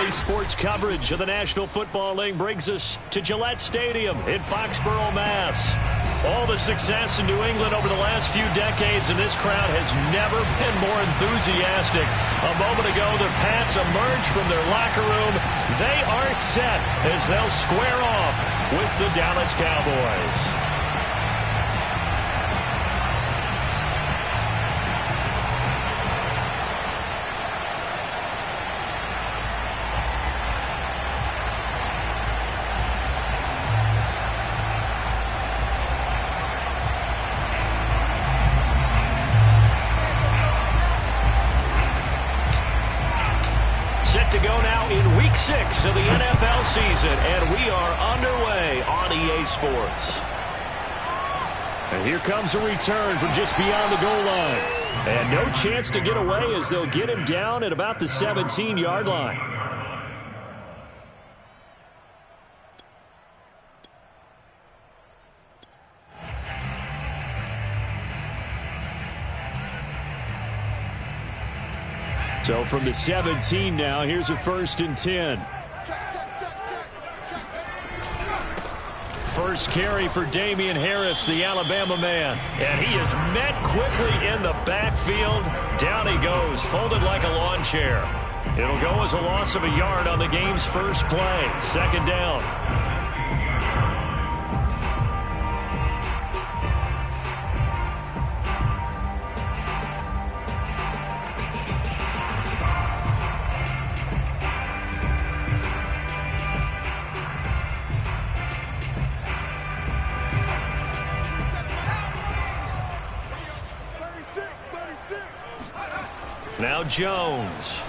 Daily sports coverage of the National Football League brings us to Gillette Stadium in Foxborough, Mass. All the success in New England over the last few decades, and this crowd has never been more enthusiastic. A moment ago, the Pats emerged from their locker room. They are set as they'll square off with the Dallas Cowboys. Set to go now in Week 6 of the NFL season, and we are underway on EA Sports. And here comes a return from just beyond the goal line. And no chance to get away as they'll get him down at about the 17-yard line. So from the 17 now, here's a 1st and 10. First carry for Damian Harris, the Alabama man. And he is met quickly in the backfield. Down he goes, folded like a lawn chair. It'll go as a loss of a yard on the game's first play. 2nd down. Now Jones.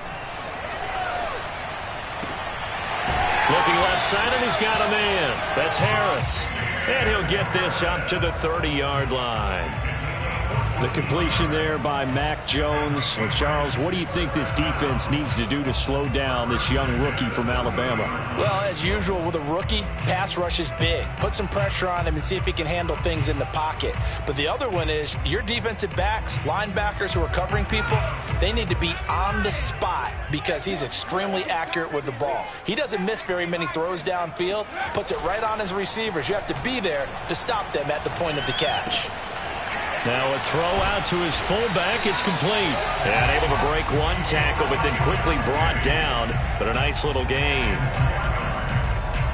Looking left side, and he's got a man. That's Harris. And he'll get this up to the 30-yard line. The completion there by Mac Jones. And Charles, what do you think this defense needs to do to slow down this young rookie from Alabama? Well, as usual with a rookie, pass rush is big. Put some pressure on him and see if he can handle things in the pocket. But the other one is your defensive backs, linebackers who are covering people, they need to be on the spot because he's extremely accurate with the ball. He doesn't miss very many throws downfield, puts it right on his receivers. You have to be there to stop them at the point of the catch. Now a throw out to his fullback is complete. And able to break one tackle, but then quickly brought down. But a nice little gain.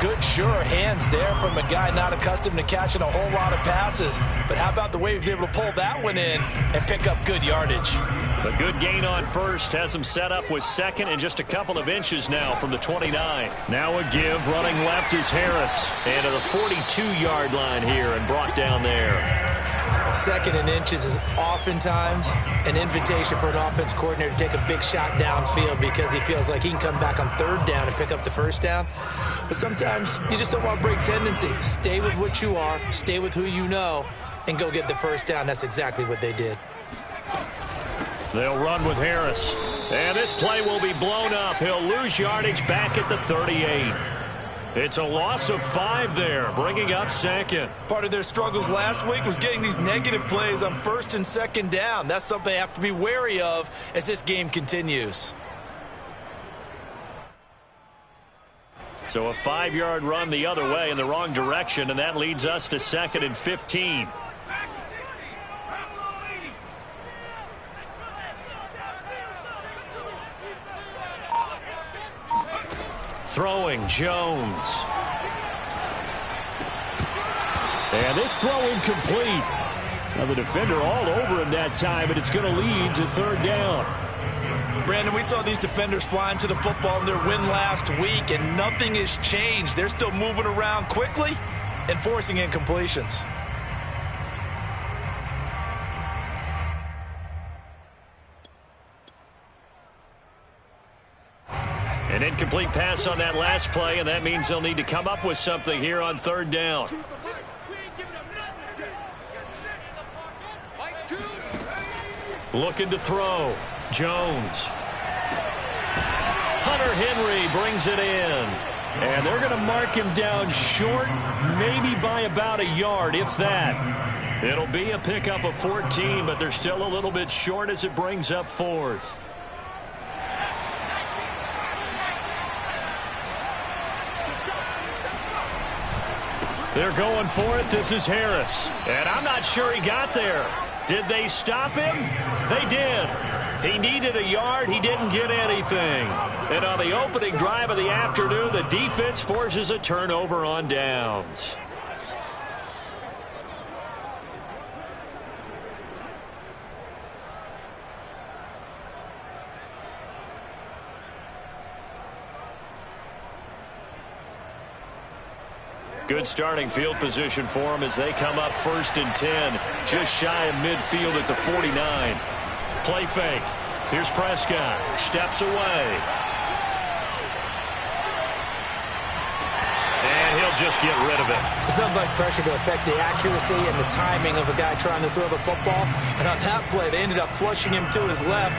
Good, sure hands there from a guy not accustomed to catching a whole lot of passes. But how about the way he was able to pull that one in and pick up good yardage? A good gain on first has him set up with 2nd and just a couple of inches now from the 29. Now a give, running left is Harris. And to the 42-yard line here and brought down there. 2nd and inches is oftentimes an invitation for an offense coordinator to take a big shot downfield because he feels like he can come back on 3rd down and pick up the 1st down. But sometimes you just don't want to break tendency. Stay with what you are, stay with who you know, and go get the 1st down. That's exactly what they did. They'll run with Harris. And this play will be blown up. He'll lose yardage back at the 38. It's a loss of 5 there, bringing up 2nd. Part of their struggles last week was getting these negative plays on 1st and 2nd down. That's something they have to be wary of as this game continues. So a 5-yard run the other way in the wrong direction, and that leads us to 2nd and 15. Throwing Jones. And this throw incomplete. Now the defender all over him that time, but it's going to lead to 3rd down. Brandon, we saw these defenders flying to the football in their win last week, and nothing has changed. They're still moving around quickly and forcing incompletions. An incomplete pass on that last play, and that means they'll need to come up with something here on 3rd down. Looking to throw. Jones. Hunter Henry brings it in. And they're going to mark him down short, maybe by about a yard, if that. It'll be a pickup of 14, but they're still a little bit short as it brings up 4th. They're going for it. This is Harris. And I'm not sure he got there. Did they stop him? They did. He needed a yard. He didn't get anything. And on the opening drive of the afternoon, the defense forces a turnover on downs. Good starting field position for them as they come up 1st and 10, just shy of midfield at the 49. Play fake. Here's Prescott. Steps away. And he'll just get rid of it. There's nothing like pressure to affect the accuracy and the timing of a guy trying to throw the football. And on that play, they ended up flushing him to his left,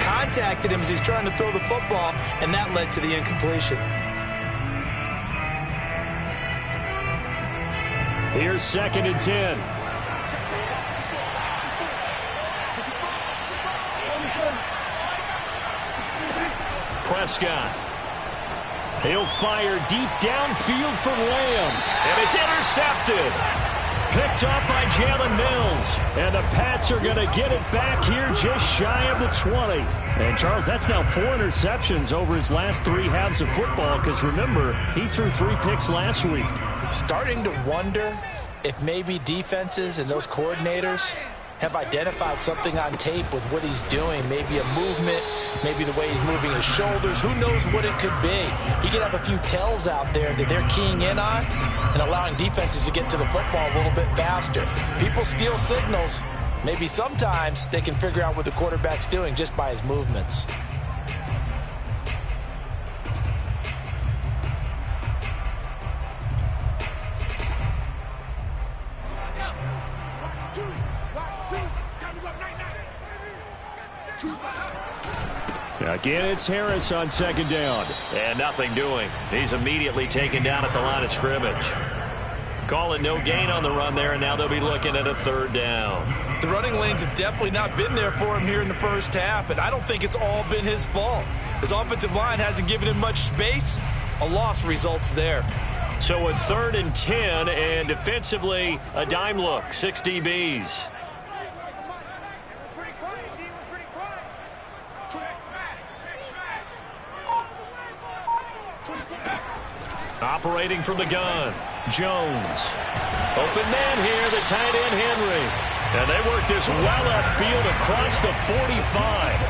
contacted him as he's trying to throw the football, and that led to the incompletion. Here's 2nd and 10. Prescott. He'll fire deep downfield for Lamb. And it's intercepted. Picked up by Jalen Mills. And the Pats are going to get it back here just shy of the 20. And, Charles, that's now 4 interceptions over his last 3 halves of football because, remember, he threw 3 picks last week. Starting to wonder if maybe defenses and those coordinators have identified something on tape with what he's doing. Maybe a movement, maybe the way he's moving his shoulders. Who knows what it could be? He could have a few tells out there that they're keying in on and allowing defenses to get to the football a little bit faster. People steal signals. Maybe sometimes they can figure out what the quarterback's doing just by his movements. Again, it's Harris on 2nd down. And nothing doing. He's immediately taken down at the line of scrimmage. Call it no gain on the run there, and now they'll be looking at a 3rd down. The running lanes have definitely not been there for him here in the first half, and I don't think it's all been his fault. His offensive line hasn't given him much space. A loss results there. So a 3rd and 10, and defensively, a dime look, 6 DBs. Operating from the gun, Jones. Open man here, the tight end, Henry. And they work this well upfield across the 45.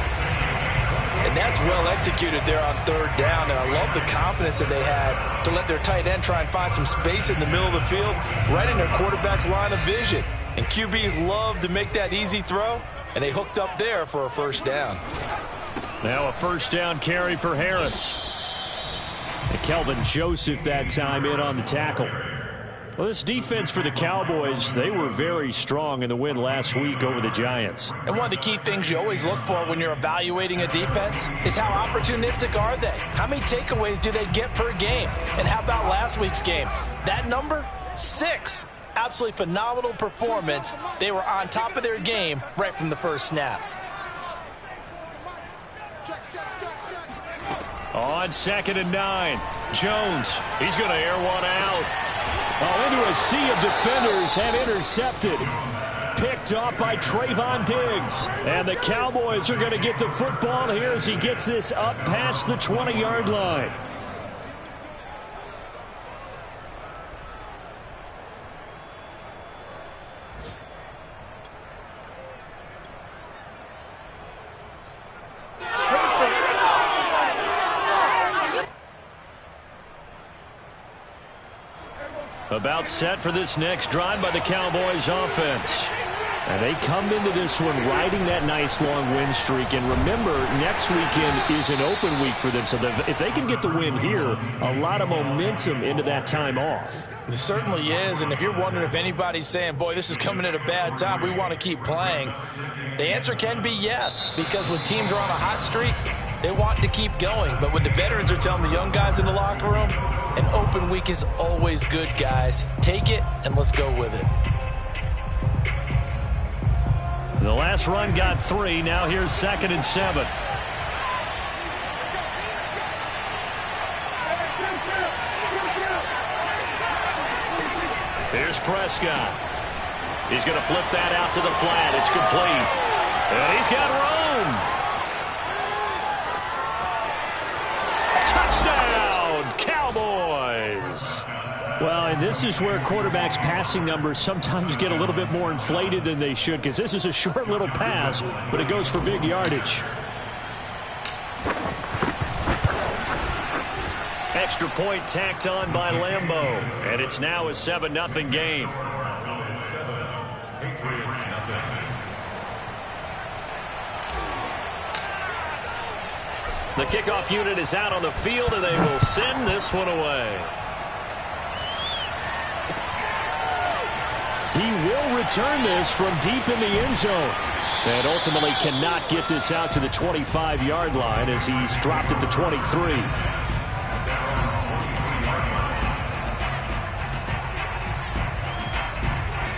And that's well executed there on 3rd down. And I love the confidence that they had to let their tight end try and find some space in the middle of the field, right in their quarterback's line of vision. And QBs love to make that easy throw, and they hooked up there for a 1st down. Now a 1st down carry for Harris. And Kelvin Joseph that time in on the tackle. Well, this defense for the Cowboys, they were very strong in the win last week over the Giants. And one of the key things you always look for when you're evaluating a defense is how opportunistic are they? How many takeaways do they get per game? And how about last week's game? That number? 6. Absolutely phenomenal performance. They were on top of their game right from the first snap. On 2nd and 9, Jones. He's going to air one out. Oh, into a sea of defenders and intercepted. Picked off by Trayvon Diggs. And the Cowboys are going to get the football here as he gets this up past the 20-yard line. About set for this next drive by the Cowboys offense. And they come into this one riding that nice long win streak. And remember, next weekend is an open week for them. So if they can get the win here, a lot of momentum into that time off. It certainly is. And if you're wondering if anybody's saying, boy, this is coming at a bad time, we want to keep playing, the answer can be yes. Because when teams are on a hot streak, they want to keep going. But what the veterans are telling the young guys in the locker room, an open week is always good, guys. Take it and let's go with it. The last run got 3. Now here's 2nd and 7. Here's Prescott. He's going to flip that out to the flat. It's complete. And he's got room. Touchdown, Cowboys. Well, and this is where quarterbacks' passing numbers sometimes get a little bit more inflated than they should, because this is a short little pass, but it goes for big yardage. Extra point tacked on by Lambeau, and it's now a 7-0 game. The kickoff unit is out on the field, and they will send this one away. He will return this from deep in the end zone. And ultimately cannot get this out to the 25-yard line as he's dropped at the 23.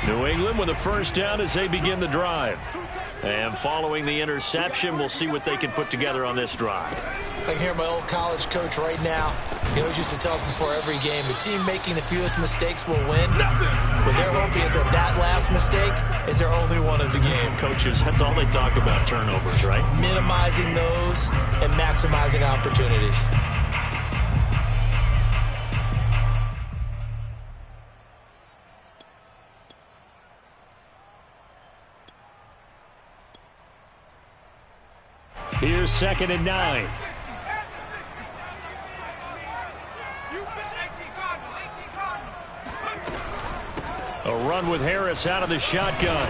New England with a first down as they begin the drive. And following the interception, we'll see what they can put together on this drive. I can hear my old college coach right now. He always used to tell us before every game, the team making the fewest mistakes will win. What they're hoping is that last mistake is their only one of the game. Coaches, that's all they talk about, turnovers, right? Minimizing those and maximizing opportunities. Here's 2nd and 9. A run with Harris out of the shotgun.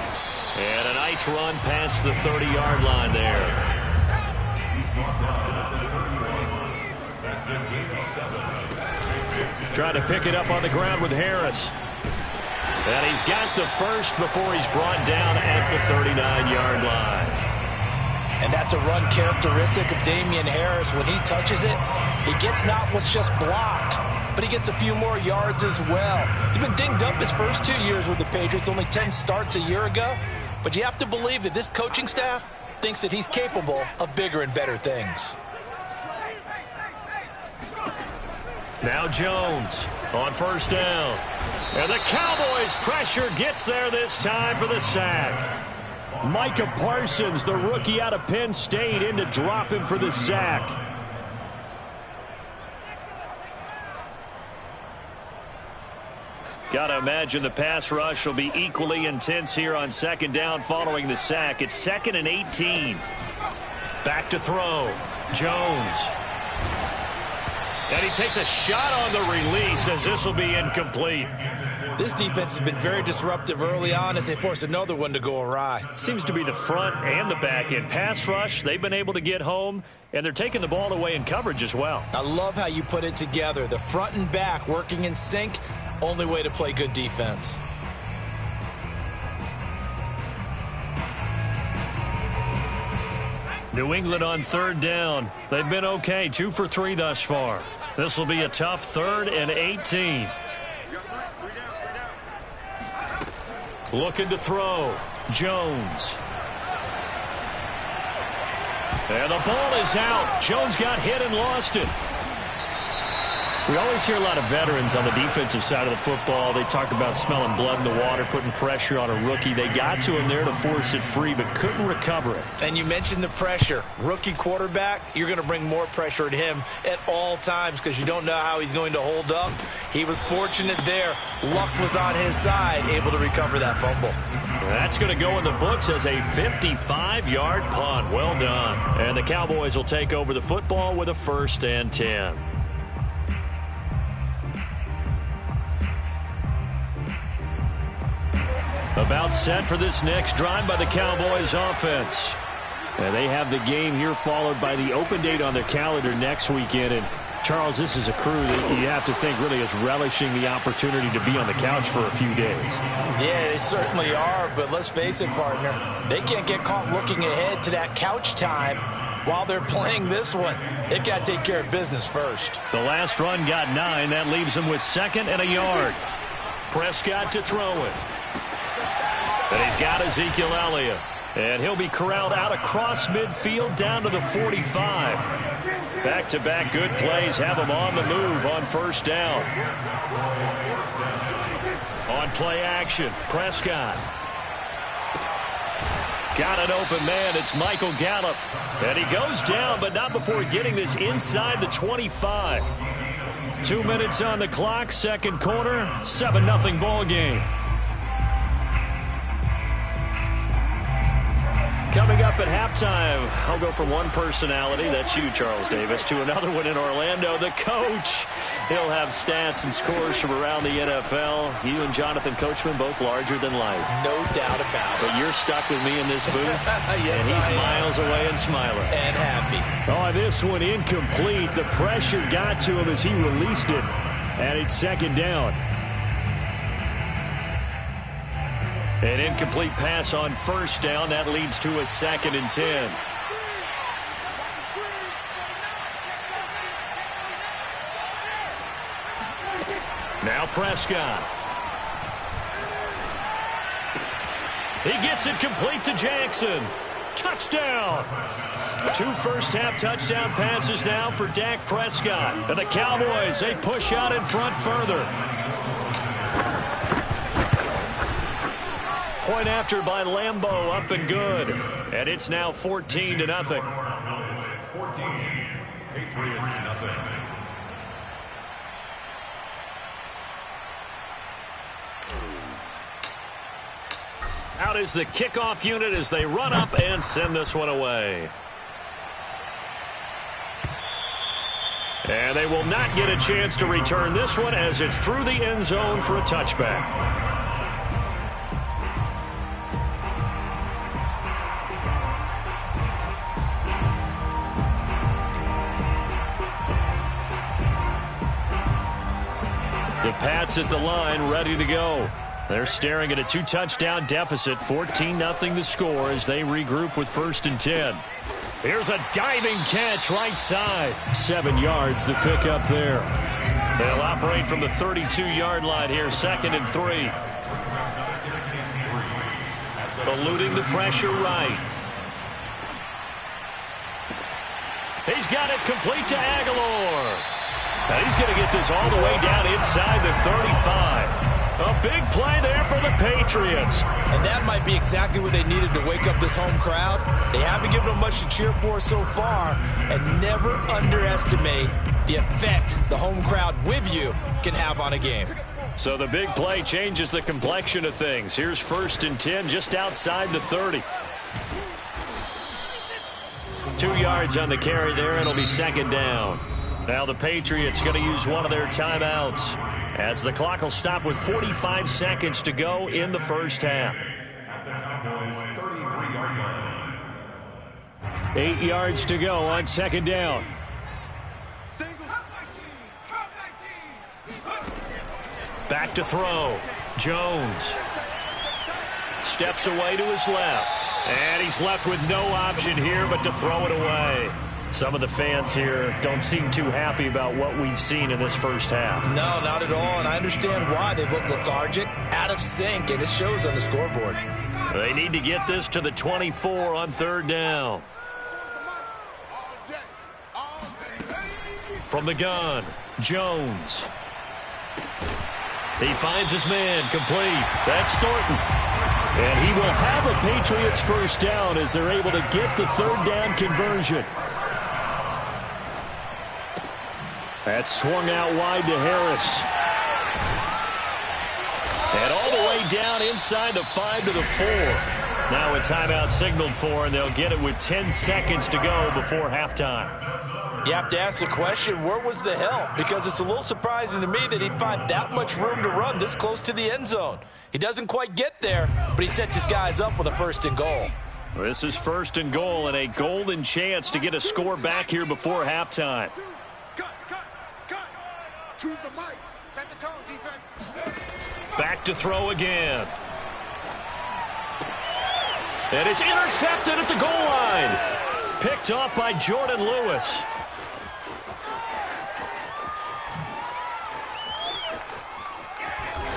And a nice run past the 30-yard line there. Trying to pick it up on the ground with Harris. And he's got the first before he's brought down at the 39-yard line. And that's a run characteristic of Damian Harris. When he touches it, he gets not what's just blocked, but he gets a few more yards as well. He's been dinged up his first 2 years with the Patriots, only 10 starts a year ago. But you have to believe that this coaching staff thinks that he's capable of bigger and better things. Now Jones on first down. And the Cowboys' pressure gets there this time for the sack. Micah Parsons, the rookie out of Penn State, in to drop him for the sack. Got to imagine the pass rush will be equally intense here on 2nd down following the sack. It's 2nd and 18. Back to throw. Jones. And he takes a shot on the release as this will be incomplete. This defense has been very disruptive early on as they force another one to go awry. Seems to be the front and the back end. Pass rush, they've been able to get home, and they're taking the ball away in coverage as well. I love how you put it together. The front and back working in sync, only way to play good defense. New England on 3rd down. They've been okay, 2 for 3 thus far. This will be a tough 3rd and 18. Looking to throw. Jones. And the ball is out. Jones got hit and lost it. We always hear a lot of veterans on the defensive side of the football. They talk about smelling blood in the water, putting pressure on a rookie. They got to him there to force it free, but couldn't recover it. And you mentioned the pressure. Rookie quarterback, you're going to bring more pressure at him at all times because you don't know how he's going to hold up. He was fortunate there. Luck was on his side, able to recover that fumble. That's going to go in the books as a 55-yard punt. Well done. And the Cowboys will take over the football with a 1st and 10. About set for this next drive by the Cowboys offense. And they have the game here followed by the open date on their calendar next weekend. And Charles, this is a crew that you have to think really is relishing the opportunity to be on the couch for a few days. Yeah, they certainly are, but let's face it, partner. They can't get caught looking ahead to that couch time while they're playing this one. They've got to take care of business first. The last run got 9. That leaves them with 2nd and a yard. Prescott to throw it. And he's got Ezekiel Elliott. And he'll be corralled out across midfield down to the 45. Back-to-back good plays have him on the move on 1st down. On On play action, Prescott. Got an open man. It's Michael Gallup. And he goes down, but not before getting this inside the 25. 2 minutes on the clock, second quarter, 7-0 ball game. Coming up at halftime, I'll go from one personality, that's you, Charles Davis, to another one in Orlando, the coach. He'll have stats and scores from around the NFL. You and Jonathan Coachman, both larger than life. No doubt about it. But you're stuck with me in this booth, yes, and he's miles away and smiling. And happy. Oh, this one incomplete. The pressure got to him as he released it. And it's second down. An incomplete pass on first down. That leads to a 2nd and 10. Now Prescott. He gets it complete to Jackson. Touchdown. 2 first-half touchdown passes now for Dak Prescott. And the Cowboys, they push out in front further. Point after by Lambeau, up and good. And it's now 14-0. 14, Patriots nothing. Out is the kickoff unit as they run up and send this one away. And they will not get a chance to return this one as it's through the end zone for a touchback. The Pats at the line, ready to go. They're staring at a 2-touchdown deficit, 14-0 the score as they regroup with 1st and 10. Here's a diving catch right side. 7 yards, the pickup there. They'll operate from the 32-yard line here, 2nd and 3. Eluding the pressure right. He's got it complete to Aguilar. And he's going to get this all the way down inside the 35. A big play there for the Patriots. And that might be exactly what they needed to wake up this home crowd. They haven't given them much to cheer for so far. And never underestimate the effect the home crowd with you can have on a game. So the big play changes the complexion of things. Here's 1st and 10 just outside the 30. 2 yards on the carry there. It'll be 2nd down. Now the Patriots going to use one of their timeouts as the clock will stop with 45 seconds to go in the first half. At the Cowboys 33-yard line. 8 yards to go on 2nd down. Back to throw. Jones steps away to his left. And he's left with no option here but to throw it away. Some of the fans here don't seem too happy about what we've seen in this first half. No, not at all, and I understand why. They've looked lethargic, out of sync, and it shows on the scoreboard. They need to get this to the 24 on 3rd down. From the gun, Jones. He finds his man, complete. That's Thornton. And he will have a Patriots first down as they're able to get the 3rd down conversion. That's swung out wide to Harris. And all the way down inside the 5 to the 4. Now a timeout signaled for, and they'll get it with 10 seconds to go before halftime. You have to ask the question, where was the help? Because it's a little surprising to me that he'd find that much room to run this close to the end zone. He doesn't quite get there, but he sets his guys up with a 1st and goal. This is 1st and goal and a golden chance to get a score back here before halftime. Choose the mic. Set the tone, defense. Back to throw again. And it's intercepted at the goal line. Picked off by Jordan Lewis.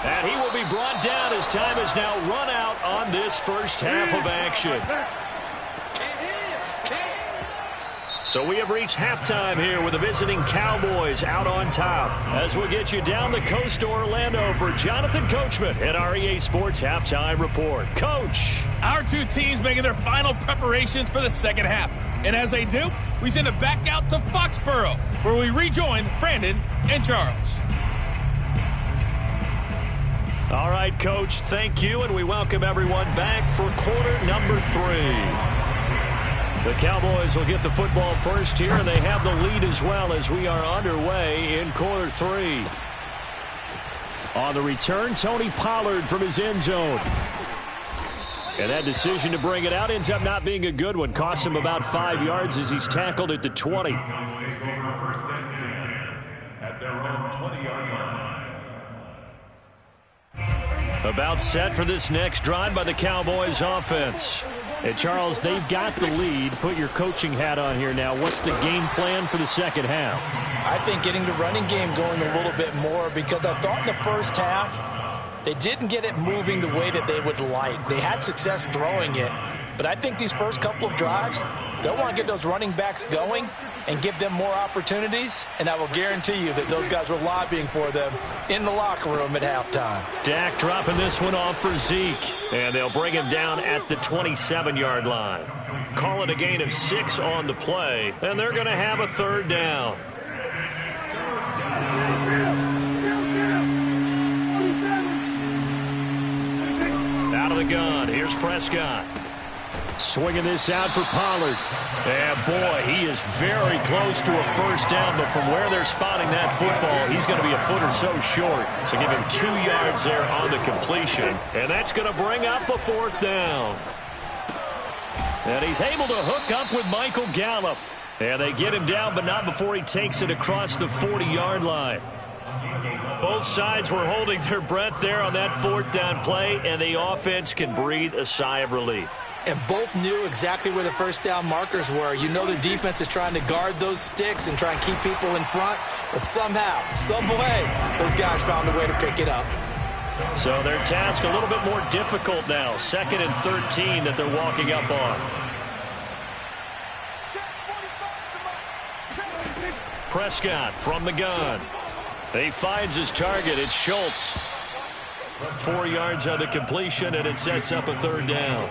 And he will be brought down as time is now run out on this first half of action. So we have reached halftime here with the visiting Cowboys out on top. As we'll get you down the coast to Orlando for Jonathan Coachman at our EA Sports Halftime Report. Coach. Our two teams making their final preparations for the second half. And as they do, we send it back out to Foxborough, where we rejoin Brandon and Charles. All right, Coach, thank you, and we welcome everyone back for quarter number 3. The Cowboys will get the football first here, and they have the lead as well as we are underway in quarter 3. On the return, Tony Pollard from his end zone. And that decision to bring it out ends up not being a good one. Costs him about 5 yards as he's tackled at the 20. At their own 20-yard line. About set for this next drive by the Cowboys offense. And Charles, they've got the lead. Put your coaching hat on here now. What's the game plan for the second half? I think getting the running game going a little bit more, because I thought in the first half they didn't get it moving the way that they would like. They had success throwing it, but I think these first couple of drives, they'll want to get those running backs going and give them more opportunities, and I will guarantee you that those guys were lobbying for them in the locker room at halftime. Dak dropping this one off for Zeke, and they'll bring him down at the 27-yard line. Call it a gain of 6 on the play, and they're going to have a third down. Out of the gun, here's Prescott. Swinging this out for Pollard. And, boy, he is very close to a first down, but from where they're spotting that football, he's going to be a foot or so short. So give him 2 yards there on the completion. And that's going to bring up a fourth down. And he's able to hook up with Michael Gallup. And they get him down, but not before he takes it across the 40-yard line. Both sides were holding their breath there on that fourth down play, and the offense can breathe a sigh of relief. And both knew exactly where the first down markers were. You know the defense is trying to guard those sticks and try and keep people in front, but somehow, some way, those guys found a way to pick it up. So their task a little bit more difficult now. 2nd and 13 that they're walking up on. Prescott from the gun. He finds his target. It's Schultz. 4 yards on the completion, and it sets up a third down.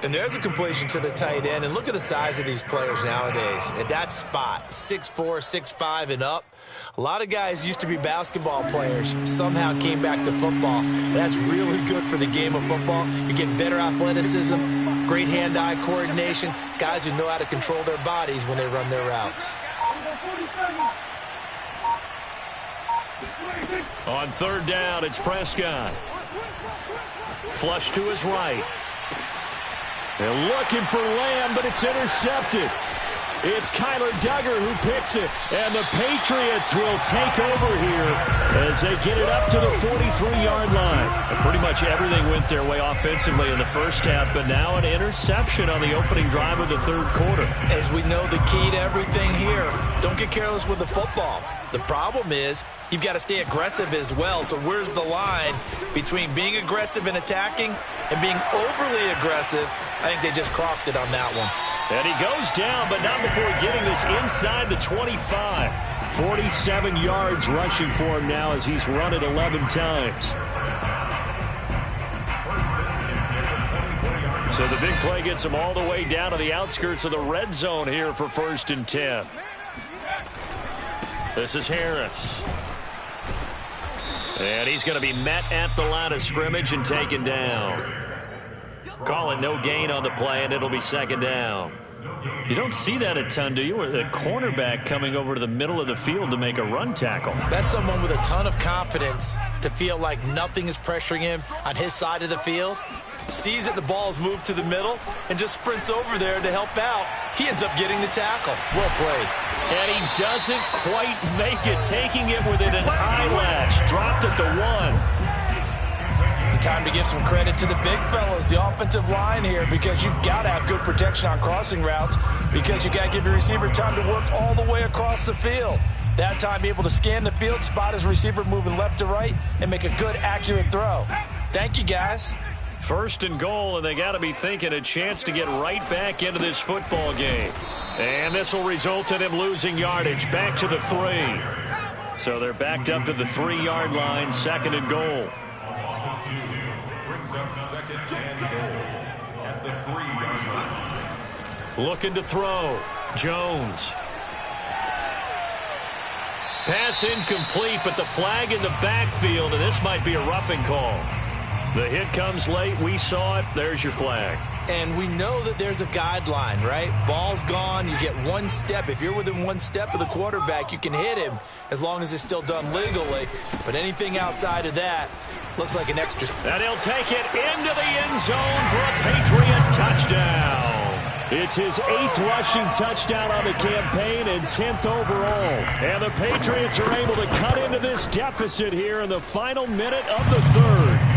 And there's a completion to the tight end. And look at the size of these players nowadays. At that spot, 6'4", 6'5", and up. A lot of guys used to be basketball players, somehow came back to football. That's really good for the game of football. You're getting better athleticism, great hand-eye coordination, guys who know how to control their bodies when they run their routes. On third down, it's Prescott. Flush to his right. They're looking for Lamb, but it's intercepted. It's Kyler Duggar who picks it, and the Patriots will take over here as they get it up to the 43-yard line. And pretty much everything went their way offensively in the first half, but now an interception on the opening drive of the third quarter. As we know, the key to everything here, don't get careless with the football. The problem is you've got to stay aggressive as well. So where's the line between being aggressive and attacking and being overly aggressive? I think they just crossed it on that one. And he goes down, but not before getting this inside the 25. 47 yards rushing for him now as he's run it 11 times. So the big play gets him all the way down to the outskirts of the red zone here for 1st and 10. This is Harris. And he's going to be met at the line of scrimmage and taken down. Call it no gain on the play, and it'll be 2nd down. You don't see that a ton, do you? Or the cornerback coming over to the middle of the field to make a run tackle. That's someone with a ton of confidence to feel like nothing is pressuring him on his side of the field. Sees that the ball's moved to the middle and just sprints over there to help out. He ends up getting the tackle. Well played. And he doesn't quite make it, taking it within an eyelash. Dropped at the 1. Time to give some credit to the big fellas, the offensive line here, because you've got to have good protection on crossing routes, because you got to give your receiver time to work all the way across the field. That time, be able to scan the field, spot his receiver moving left to right, and make a good, accurate throw. Thank you, guys. First and goal, and they got to be thinking a chance to get right back into this football game. And this will result in him losing yardage back to the 3. So they're backed up to the 3-yard line, second and goal. Brings up second and goal at the 3-yard line. Looking to throw. Jones. Pass incomplete, but the flag in the backfield, and this might be a roughing call. The hit comes late. We saw it. There's your flag. And we know that there's a guideline, right? Ball's gone. You get one step. If you're within one step of the quarterback, you can hit him as long as it's still done legally. But anything outside of that looks like an extra. And he'll take it into the end zone for a Patriot touchdown. It's his 8th rushing touchdown on the campaign and 10th overall. And the Patriots are able to cut into this deficit here in the final minute of the 3rd.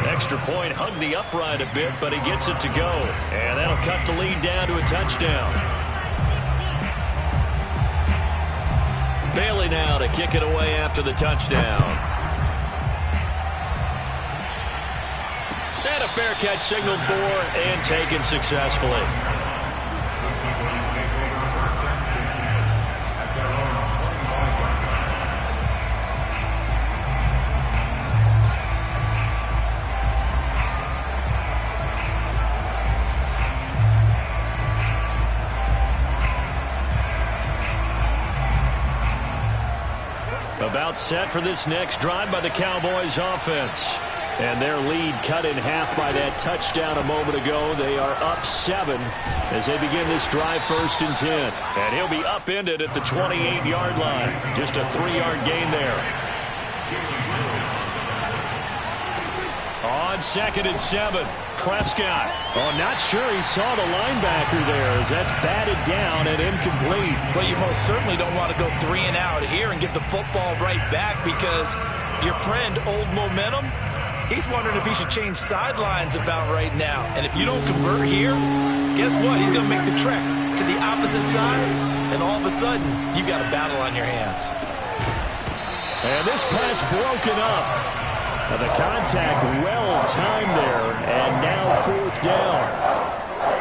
Extra point hugged the upright a bit, but he gets it to go. And that'll cut the lead down to a touchdown. Bailey now to kick it away after the touchdown. And a fair catch signaled for and taken successfully. About set for this next drive by the Cowboys offense. And their lead cut in half by that touchdown a moment ago. They are up 7 as they begin this drive, 1st and 10. And he'll be upended at the 28-yard line. Just a 3-yard gain there. On 2nd and 7, Prescott. Oh, not sure he saw the linebacker there as that's batted down and incomplete. Well, you most certainly don't want to go 3 and out here and get the football right back because your friend, Old Momentum, he's wondering if he should change sidelines about right now. And if you don't convert here, guess what? He's going to make the trek to the opposite side, and all of a sudden, you've got a battle on your hands. And this pass broken up. And the contact well-timed there, and now 4th down.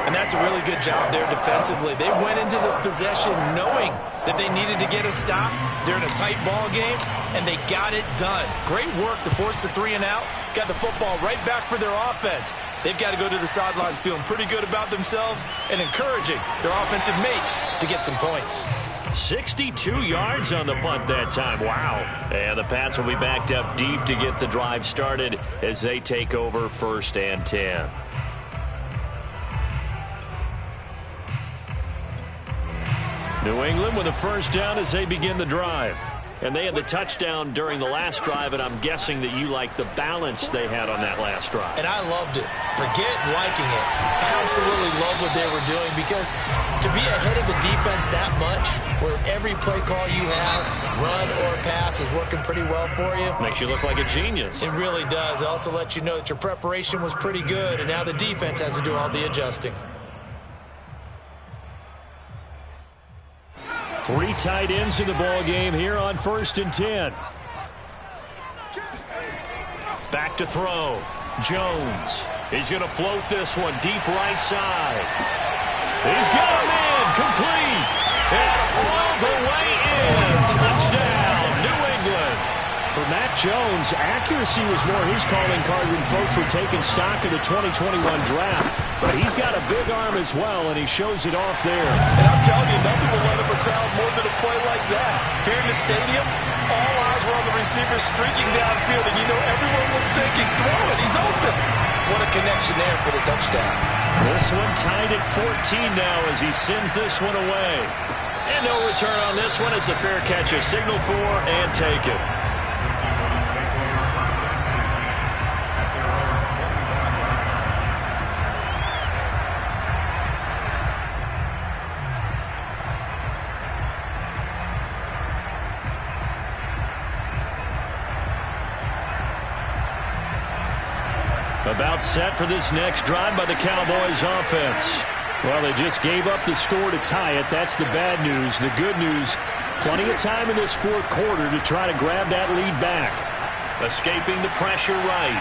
And that's a really good job there defensively. They went into this possession knowing that they needed to get a stop. They're in a tight ball game, and they got it done. Great work to force the 3 and out. Got the football right back for their offense. They've got to go to the sidelines feeling pretty good about themselves and encouraging their offensive mates to get some points. 62 yards on the punt that time. Wow. And the Pats will be backed up deep to get the drive started as they take over 1st and 10. New England with a 1st down as they begin the drive. And they had the touchdown during the last drive, and I'm guessing that you like the balance they had on that last drive. And I loved it. Forget liking it. Absolutely love what they were doing because to be ahead of the defense that much, where every play call you have, run or pass, is working pretty well for you. Makes you look like a genius. It really does. It also lets you know that your preparation was pretty good, and now the defense has to do all the adjusting. 3 tight ends in the ball game here on 1st and 10. Back to throw. Jones. He's going to float this one deep right side. He's got him in. Complete. And all the way in. Touchdown, New England. For Mac Jones, accuracy was more his calling card when folks were taking stock of the 2021 draft. But he's got a big arm as well, and he shows it off there. And I'm telling you, nothing will let up a crowd more than a play like that. Here in the stadium, all eyes were on the receiver streaking downfield, and you know everyone was thinking, throw it, he's open. What a connection there for the touchdown. This one tied at 14 now as he sends this one away. And no return on this one as the fair catch is signaled for and taken. About set for this next drive by the Cowboys offense. Well, they just gave up the score to tie it. That's the bad news. The good news, plenty of time in this 4th quarter to try to grab that lead back. Escaping the pressure right.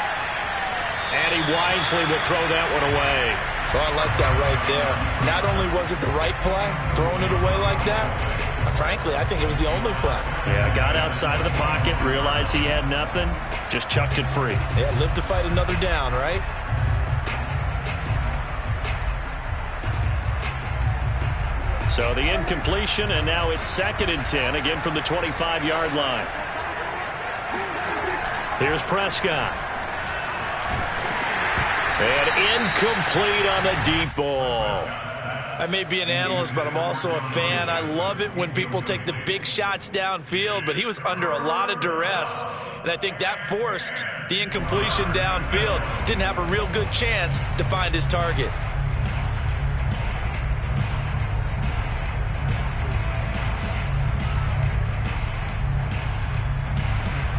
And he wisely will throw that one away. So I like that right there. Not only was it the right play, throwing it away like that, frankly, I think it was the only play. Yeah, got outside of the pocket, realized he had nothing, just chucked it free. Yeah, live to fight another down, right? So the incompletion, and now it's 2nd and 10, again from the 25-yard line. Here's Prescott. And incomplete on the deep ball. I may be an analyst, but I'm also a fan. I love it when people take the big shots downfield, but he was under a lot of duress, and I think that forced the incompletion downfield. Didn't have a real good chance to find his target.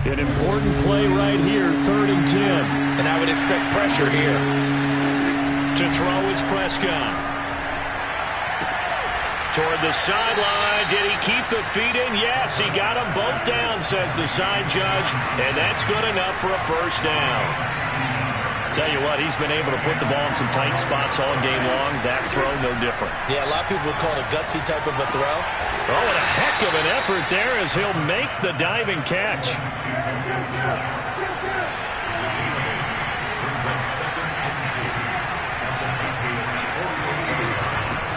An important play right here, 3rd and 10. And I would expect pressure here. To throw is Prescott. Toward the sideline. Did he keep the feet in? Yes, he got them both down, says the side judge. And that's good enough for a 1st down. Tell you what, he's been able to put the ball in some tight spots all game long. That throw, no different. Yeah, a lot of people would call it a gutsy type of a throw. Oh, and a heck of an effort there as he'll make the diving catch.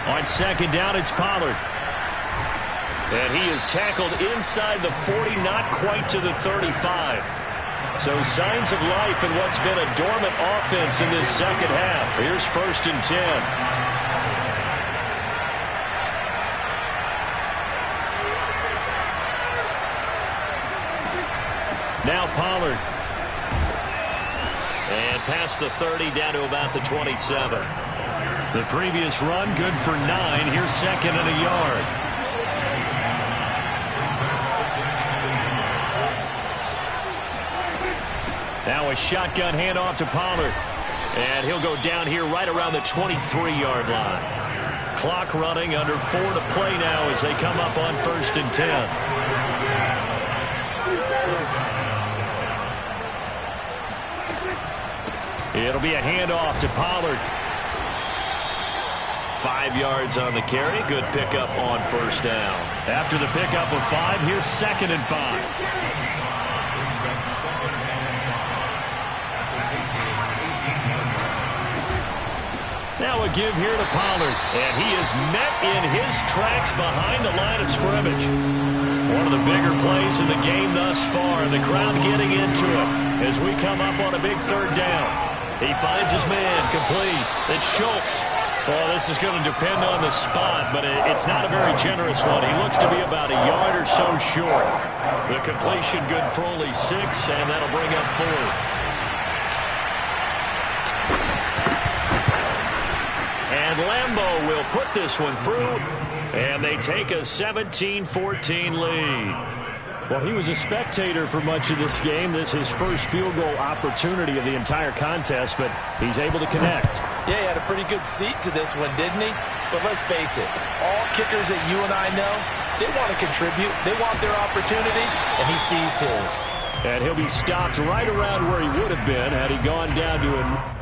On 2nd down, it's Pollard. And he is tackled inside the 40, not quite to the 35. So signs of life in what's been a dormant offense in this 2nd half. Here's 1st and 10. Now Pollard. And past the 30 down to about the 27. The previous run good for 9. Here's 2nd and a yard. Now a shotgun handoff to Pollard. And he'll go down here right around the 23-yard line. Clock running, under 4 to play now as they come up on 1st and 10. It'll be a handoff to Pollard. 5 yards on the carry. Good pickup on 1st down. After the pickup of 5, here's 2nd and 5. Now a give here to Pollard. And he is met in his tracks behind the line of scrimmage. One of the bigger plays in the game thus far. The crowd getting into it as we come up on a big 3rd down. He finds his man, complete. It's Schultz. Well, this is going to depend on the spot, but it's not a very generous one. He looks to be about a yard or so short. The completion good for only 6, and that'll bring up 4th. And Lambeau will put this one through, and they take a 17-14 lead. Well, he was a spectator for much of this game. This is his first field goal opportunity of the entire contest, but he's able to connect. Yeah, he had a pretty good seat to this one, didn't he? But let's face it, all kickers that you and I know, they want to contribute. They want their opportunity, and he seized his. And he'll be stopped right around where he would have been had he gone down to a...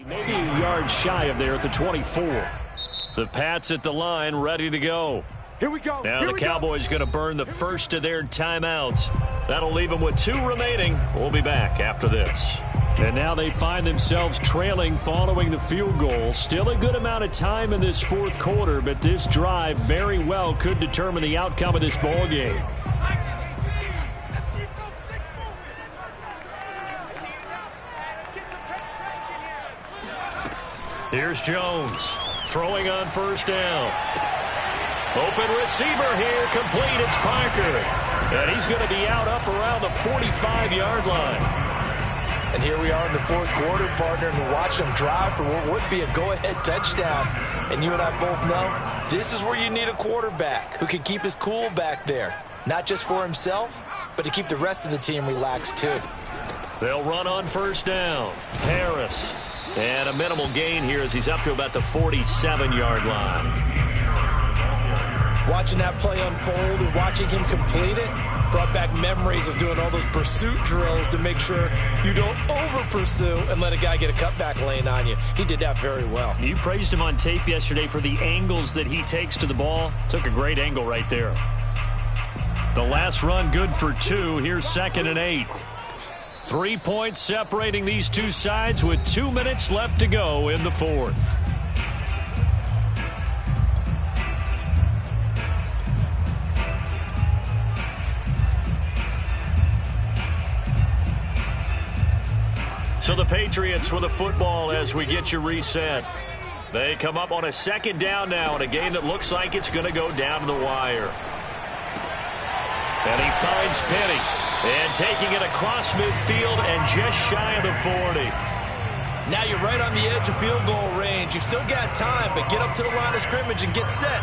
Maybe a yard shy of there at the 24. The Pats at the line, ready to go. Here we go. Now the Cowboys going to burn the first of their timeouts. That'll leave them with 2 remaining. We'll be back after this. And now they find themselves trailing following the field goal. Still a good amount of time in this 4th quarter, but this drive very well could determine the outcome of this ball game. Here's Jones throwing on 1st down. Open receiver here, complete. It's Parker. And he's going to be out up around the 45-yard line. And here we are in the fourth quarter, partner, and we're watching them drive for what would be a go-ahead touchdown. And you and I both know this is where you need a quarterback who can keep his cool back there. Not just for himself, but to keep the rest of the team relaxed too. They'll run on first down. Harris. And a minimal gain here as he's up to about the 47-yard line. Watching that play unfold and watching him complete it brought back memories of doing all those pursuit drills to make sure you don't over-pursue and let a guy get a cutback lane on you. He did that very well. You praised him on tape yesterday for the angles that he takes to the ball. Took a great angle right there. The last run good for 2. Here's 2nd and 8. 3 points separating these two sides with 2 minutes left to go in the fourth. So the Patriots with the football as we get you reset. They come up on a 2nd down now in a game that looks like it's going to go down to the wire. And he finds Penny. And taking it across midfield and just shy of the 40. Now you're right on the edge of field goal range. You've still got time, but get up to the line of scrimmage and get set.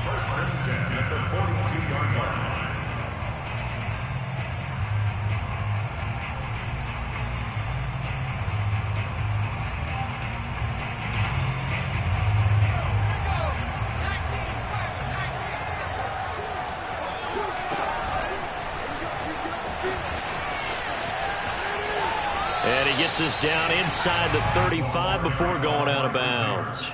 First and 10 at the 42-yard line. And he gets us down inside the 35 before going out of bounds.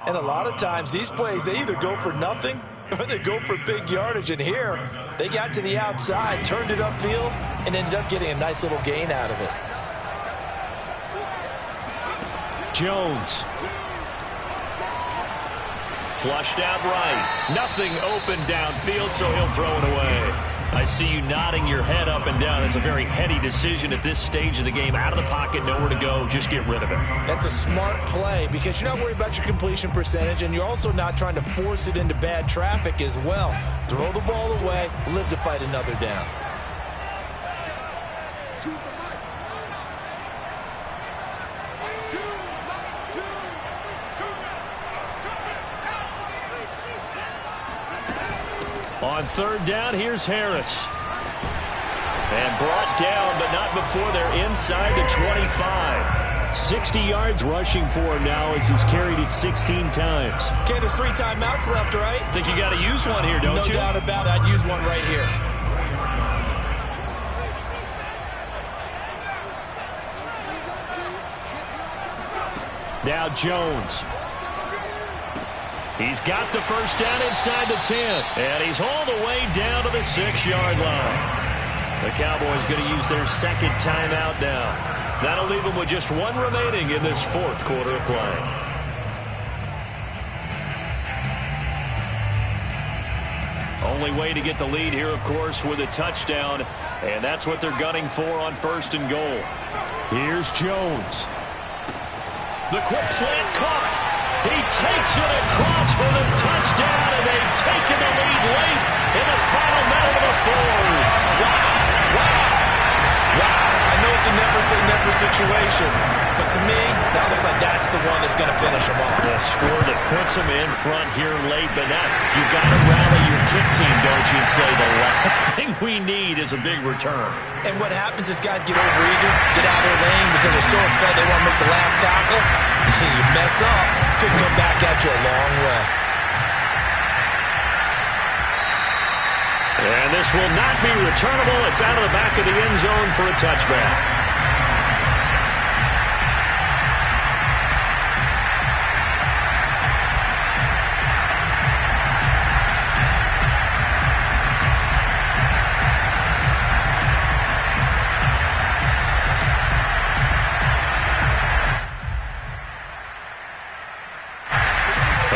And a lot of times these plays, they either go for nothing or they go for big yardage. And here, they got to the outside, turned it upfield, and ended up getting a nice little gain out of it. Jones. Flushed out right. Nothing open downfield, so he'll throw it away. I see you nodding your head up and down. It's a very heady decision at this stage of the game. Out of the pocket, nowhere to go. Just get rid of it. That's a smart play because you're not worried about your completion percentage, and you're also not trying to force it into bad traffic as well. Throw the ball away, live to fight another down. On 3rd down, here's Harris. And brought down, but not before they're inside the 25. 60 yards rushing for him now as he's carried it 16 times. Okay, there's 3 timeouts left, right? Think you got to use one here, don't you? No doubt about it. I'd use one right here. Now Jones. He's got the first down inside the 10. And he's all the way down to the 6-yard line. The Cowboys going to use their 2nd timeout now. That'll leave them with just 1 remaining in this 4th quarter of play. Only way to get the lead here, of course, with a touchdown. And that's what they're gunning for on 1st and goal. Here's Jones. The quick slant caught. He takes it across for the touchdown, and they've taken the lead late in the final minute of the 4th. Wow. I know it's a never-say-never situation, but to me, that looks like that's the one that's going to finish them off. The score that puts them in front here late, but now you got to rally your kick team, don't you, and say the last thing we need is a big return. And what happens is guys get overeager, get out of their lane because they're so excited they want to make the last tackle. You mess up, could come back at you a long way. And this will not be returnable. It's out of the back of the end zone for a touchback.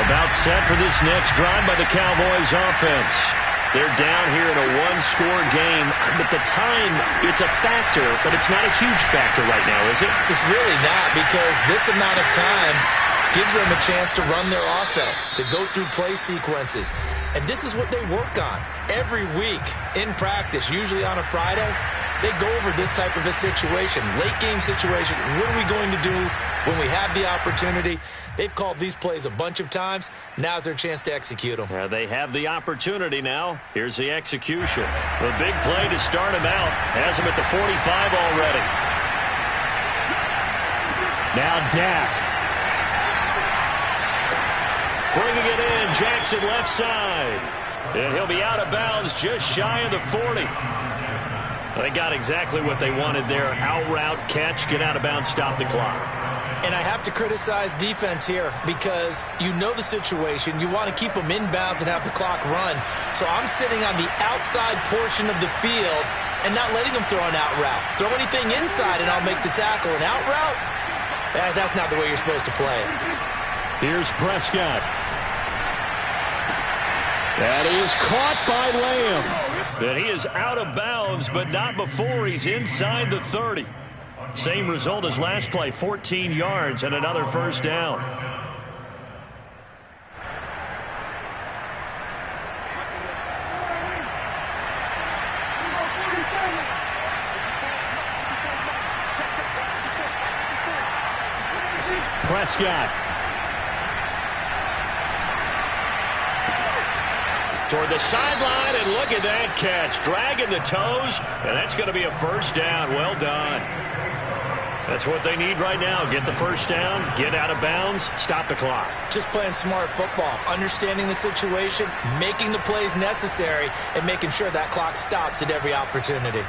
About set for this next drive by the Cowboys offense. They're down here in a 1-score game. But the time, it's a factor, but it's not a huge factor right now, is it? It's really not, because this amount of time gives them a chance to run their offense, to go through play sequences. And this is what they work on every week in practice, usually on a Friday. They go over this type of a situation, late game situation. What are we going to do when we have the opportunity? They've called these plays a bunch of times. Now's their chance to execute them. Yeah, they have the opportunity now. Here's the execution. The big play to start him out. Has him at the 45 already. Now Dak. Bringing it in, Jackson left side. And he'll be out of bounds just shy of the 40. They got exactly what they wanted there. Out route, catch, get out of bounds, stop the clock. And I have to criticize defense here because you know the situation. You want to keep them inbounds and have the clock run. So I'm sitting on the outside portion of the field and not letting them throw an out route. Throw anything inside and I'll make the tackle. An out route? That's not the way you're supposed to play it. Here's Prescott. That is caught by Lamb. And he is out of bounds, but not before he's inside the 30. Same result as last play, 14 yards and another first down. Prescott. Toward the sideline, and look at that catch. Dragging the toes, and that's going to be a first down. Well done. That's what they need right now. Get the first down, get out of bounds, stop the clock. Just playing smart football, understanding the situation, making the plays necessary, and making sure that clock stops at every opportunity.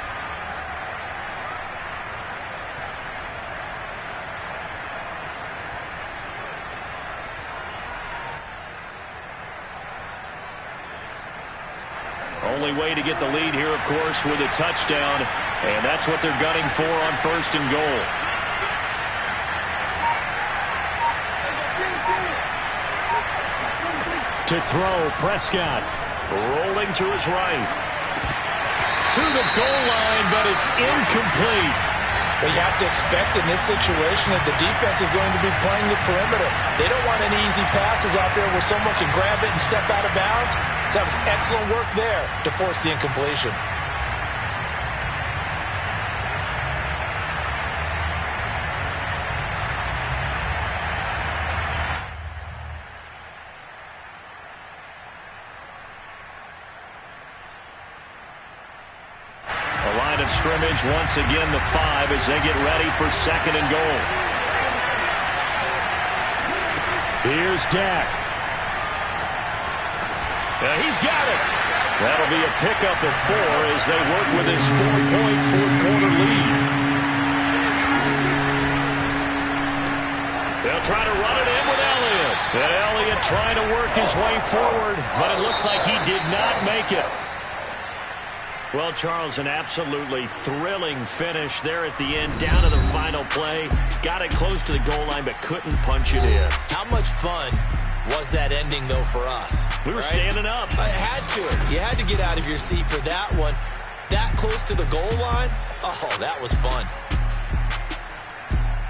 Only way to get the lead here, of course, with a touchdown, and that's what they're gunning for on first and goal. To throw, Prescott. Rolling to his right. To the goal line, but it's incomplete. Well, you have to expect in this situation that the defense is going to be playing the perimeter. They don't want any easy passes out there where someone can grab it and step out of bounds. So that was excellent work there to force the incompletion. Of scrimmage once again the 5 as they get ready for second and goal. Here's Dak. He's got it. That'll be a pickup of 4 as they work with his 4-point fourth quarter lead. They'll try to run it in with Elliott. And Elliott trying to work his way forward, but it looks like he did not make it. Well, Charles, an absolutely thrilling finish there at the end, down to the final play. Got it close to the goal line, but couldn't punch it in. How much fun was that ending, though, for us? We were standing up. I had to. You had to get out of your seat for that one. That close to the goal line? Oh, that was fun.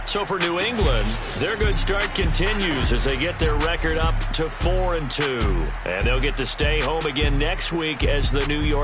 So for New England, their good start continues as they get their record up to 4-2. And they'll get to stay home again next week as the New York